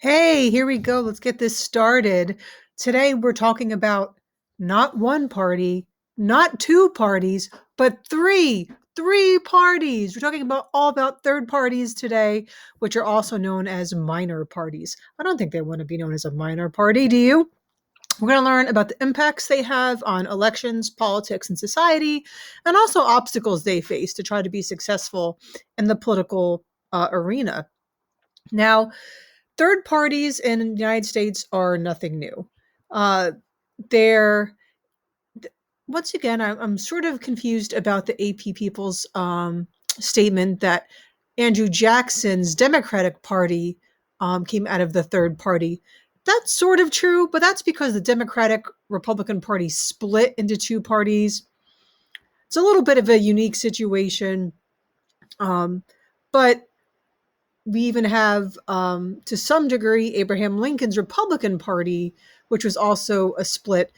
Hey, here we go. Let's get this started. Today we're talking about not one party, not two parties, but three parties. We're talking about all about third parties today, which are also known as minor parties. I don't think they want to be known as a minor party, do you? We're going to learn about the impacts they have on elections, politics, and society, and also obstacles they face to try to be successful in the political arena. Now, third parties in the United States are nothing new. Uh, they're once again, I'm sort of confused about the AP People's statement that Andrew Jackson's Democratic Party came out of the third party. That's sort of true, but that's because the Democratic Republican Party split into two parties. It's a little bit of a unique situation, but we even have, to some degree, Abraham Lincoln's Republican Party, which was also a split,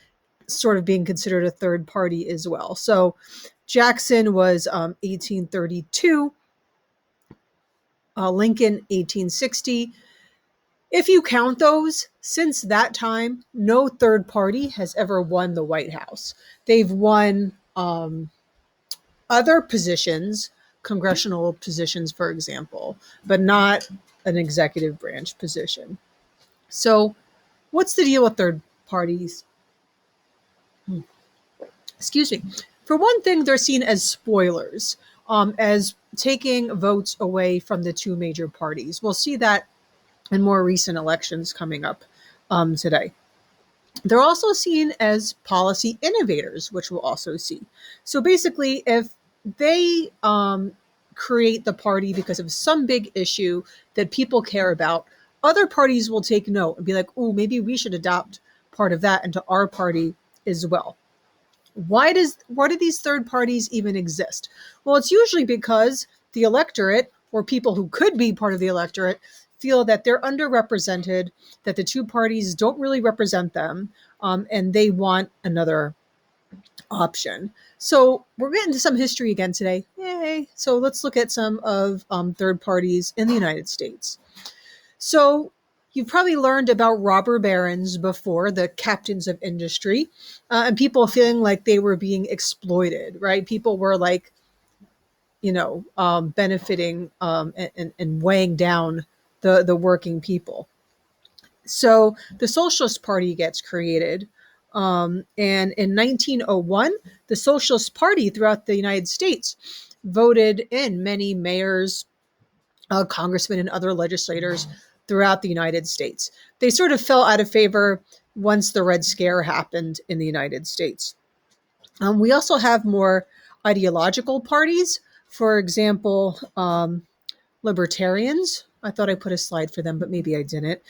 sort of being considered a third party as well. So Jackson was 1832, Lincoln 1860. If you count those, since that time, no third party has ever won the White House. They've won other positions, congressional positions, for example, but not an executive branch position. So, what's the deal with third parties? Excuse me. For one thing, they're seen as spoilers, as taking votes away from the two major parties. We'll see that in more recent elections coming up today. They're also seen as policy innovators, which we'll also see. So basically, if they create the party because of some big issue that people care about, other parties will take note and be like, oh, maybe we should adopt part of that into our party as well. Why do these third parties even exist? Well, it's usually because the electorate, or people who could be part of the electorate, feel that they're underrepresented, that the two parties don't really represent them, and they want another option. So we're getting to some history again today. Yay! So let's look at some of third parties in the United States. So you've probably learned about robber barons before, the captains of industry, and people feeling like they were being exploited, right? People were like, benefiting and weighing down the working people. So the Socialist Party gets created. And in 1901, the Socialist Party throughout the United States voted in many mayors, congressmen, and other legislators throughout the United States. They sort of fell out of favor once the Red Scare happened in the United States. We also have more ideological parties. For example, libertarians. I thought I put a slide for them, but maybe I didn't.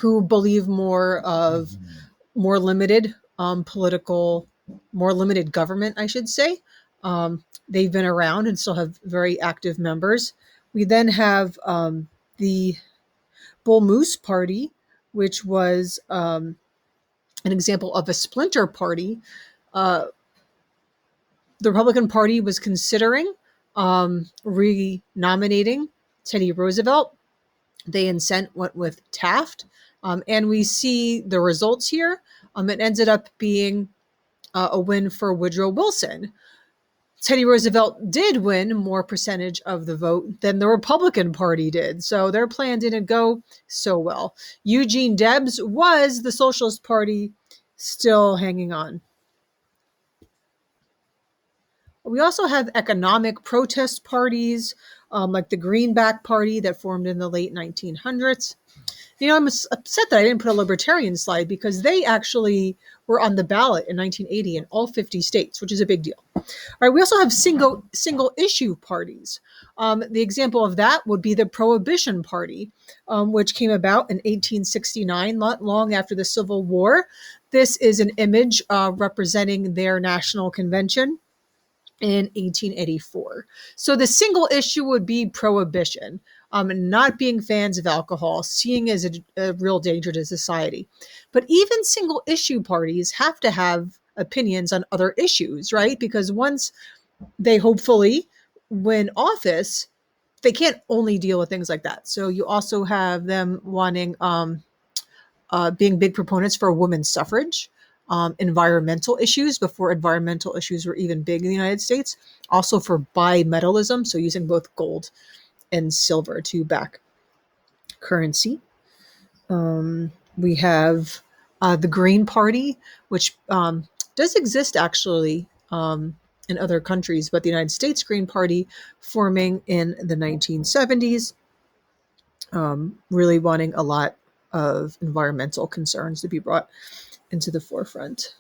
Who believe more limited political, more limited government, I should say. They've been around and still have very active members. We then have the Bull Moose Party, which was an example of a splinter party. The Republican Party was considering re-nominating Teddy Roosevelt. They instead went with Taft. And we see the results here. It ended up being a win for Woodrow Wilson. Teddy Roosevelt did win more percentage of the vote than the Republican Party did. So their plan didn't go so well. Eugene Debs was the Socialist Party still hanging on. We also have economic protest parties, like the Greenback Party that formed in the late 1900s. I'm upset that I didn't put a libertarian slide because they actually were on the ballot in 1980 in all 50 states, which is a big deal. All right, we also have single issue parties. The example of that would be the Prohibition Party, which came about in 1869, not long after the Civil War. This is an image representing their national convention in 1884. So the single issue would be prohibition, not being fans of alcohol, seeing as a real danger to society. But even single issue parties have to have opinions on other issues, right? Because once they hopefully win office, they can't only deal with things like that. So you also have them wanting being big proponents for women's suffrage, environmental issues before environmental issues were even big in the United States, also for bimetallism, so using both gold and silver to back currency. We have the Green Party, which does exist actually in other countries, but the United States Green Party forming in the 1970s, really wanting a lot of environmental concerns to be brought into the forefront.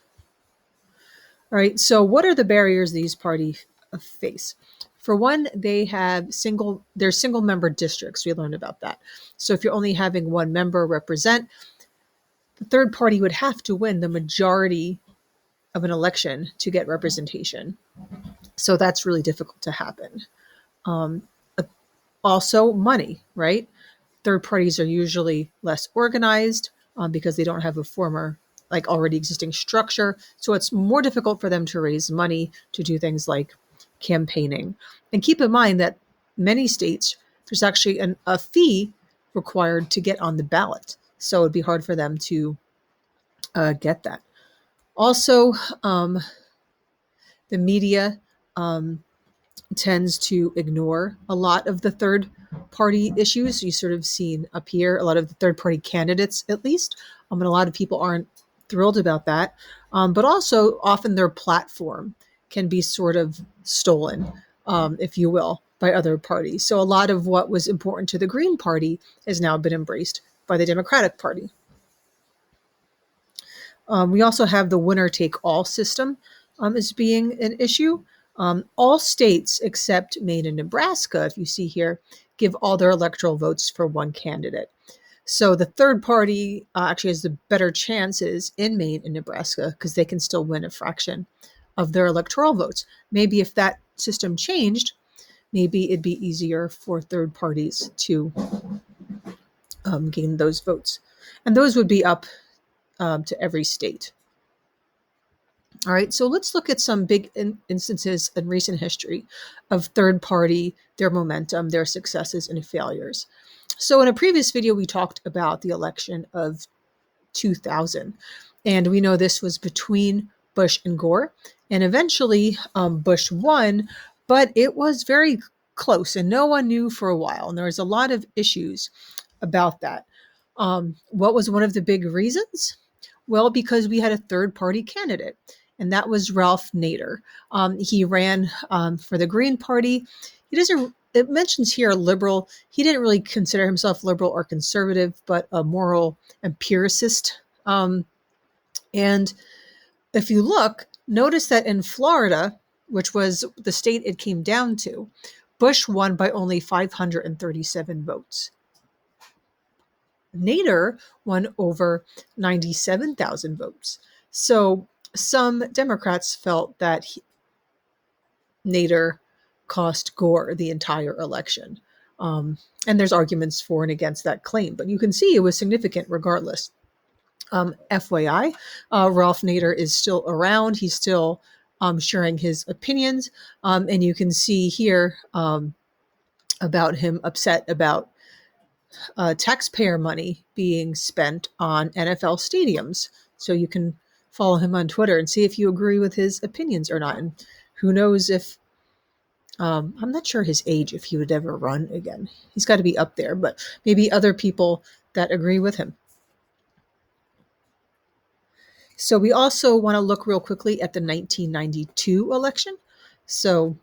All right, so what are the barriers these parties face? For one, they're single member districts. We learned about that. So if you're only having one member represent, the third party would have to win the majority of an election to get representation. So that's really difficult to happen. Um, Also, money, right? Third parties are usually less organized because they don't have a former, like already existing structure. So it's more difficult for them to raise money to do things like campaigning. And keep in mind that many states, there's actually a fee required to get on the ballot. So it'd be hard for them to get that. Also, the media tends to ignore a lot of the third party issues. You sort of seen up here a lot of the third party candidates, at least, and a lot of people aren't thrilled about that. But also, often their platform can be sort of stolen, if you will, by other parties. So a lot of what was important to the Green Party has now been embraced by the Democratic Party. We also have the winner take all system as being an issue. All states except Maine and Nebraska, if you see here, give all their electoral votes for one candidate. So the third party actually has the better chances in Maine and Nebraska because they can still win a fraction of their electoral votes. Maybe if that system changed, maybe it'd be easier for third parties to gain those votes. And those would be up to every state. All right, so let's look at some big instances in recent history of third party, their momentum, their successes and failures. So in a previous video, we talked about the election of 2000, and we know this was between Bush and Gore, and eventually Bush won, but it was very close, and no one knew for a while, and there was a lot of issues about that. What was one of the big reasons? Well, because we had a third party candidate, and that was Ralph Nader. He ran for the Green Party. He doesn't, it mentions here liberal. He didn't really consider himself liberal or conservative, but a moral empiricist. And if you look, notice that in Florida, which was the state it came down to, Bush won by only 537 votes. Nader won over 97,000 votes. So some Democrats felt that Nader cost Gore the entire election. And there's arguments for and against that claim, but you can see it was significant regardless. FYI, Ralph Nader is still around. He's still sharing his opinions. And you can see here about him upset about taxpayer money being spent on NFL stadiums. So you can follow him on Twitter and see if you agree with his opinions or not. And who knows if, I'm not sure his age, if he would ever run again. He's got to be up there, but maybe other people that agree with him. So we also want to look real quickly at the 1992 election. So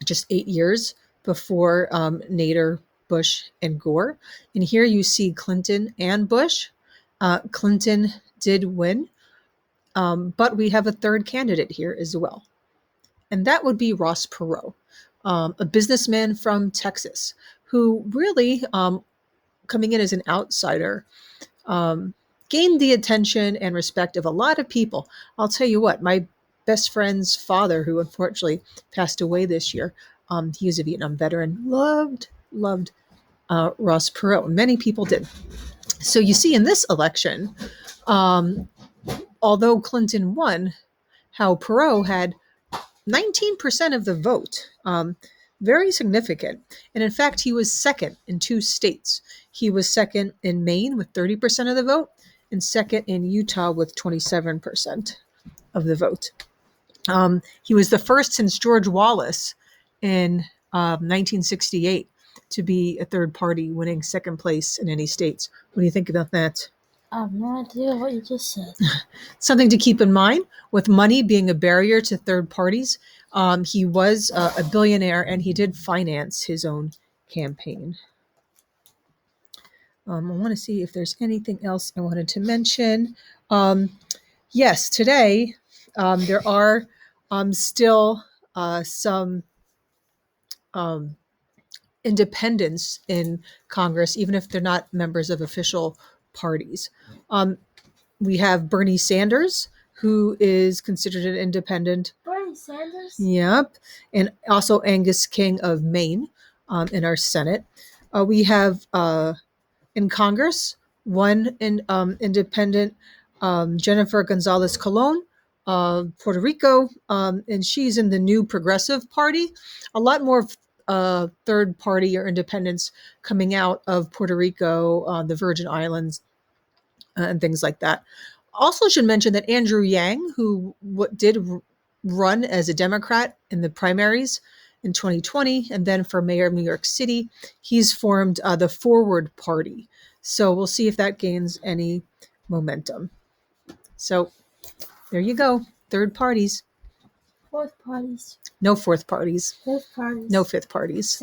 just 8 years before Nader, Bush, and Gore. And here you see Clinton and Bush. Clinton did win, but we have a third candidate here as well. And that would be Ross Perot, a businessman from Texas who really, coming in as an outsider, gained the attention and respect of a lot of people. I'll tell you what, my best friend's father, who unfortunately passed away this year, he was a Vietnam veteran, loved Ross Perot. Many people did. So you see in this election, although Clinton won, how Perot had 19% of the vote. very significant. And in fact, he was second in 2 states. He was second in Maine with 30% of the vote, and second in Utah with 27% of the vote. He was the first since George Wallace in 1968 to be a third party winning second place in any states. What do you think about that? I have no idea what you just said. Something to keep in mind with money being a barrier to third parties. He was a billionaire and he did finance his own campaign. I want to see if there's anything else I wanted to mention. Yes, today there are still some independents in Congress, even if they're not members of official parties. We have Bernie Sanders, who is considered an independent. Bernie Sanders? Yep. And also Angus King of Maine in our Senate. We have in Congress one independent, Jennifer Gonzalez Colon, Puerto Rico, and she's in the New Progressive Party. A lot more third party or independents coming out of Puerto Rico, the Virgin Islands, and things like that. Also, should mention that Andrew Yang, who did run as a Democrat in the primaries in 2020, and then for mayor of New York City, he's formed the Forward Party. So we'll see if that gains any momentum. So there you go. Third parties. Fourth parties. No fourth parties. Fifth parties. No fifth parties.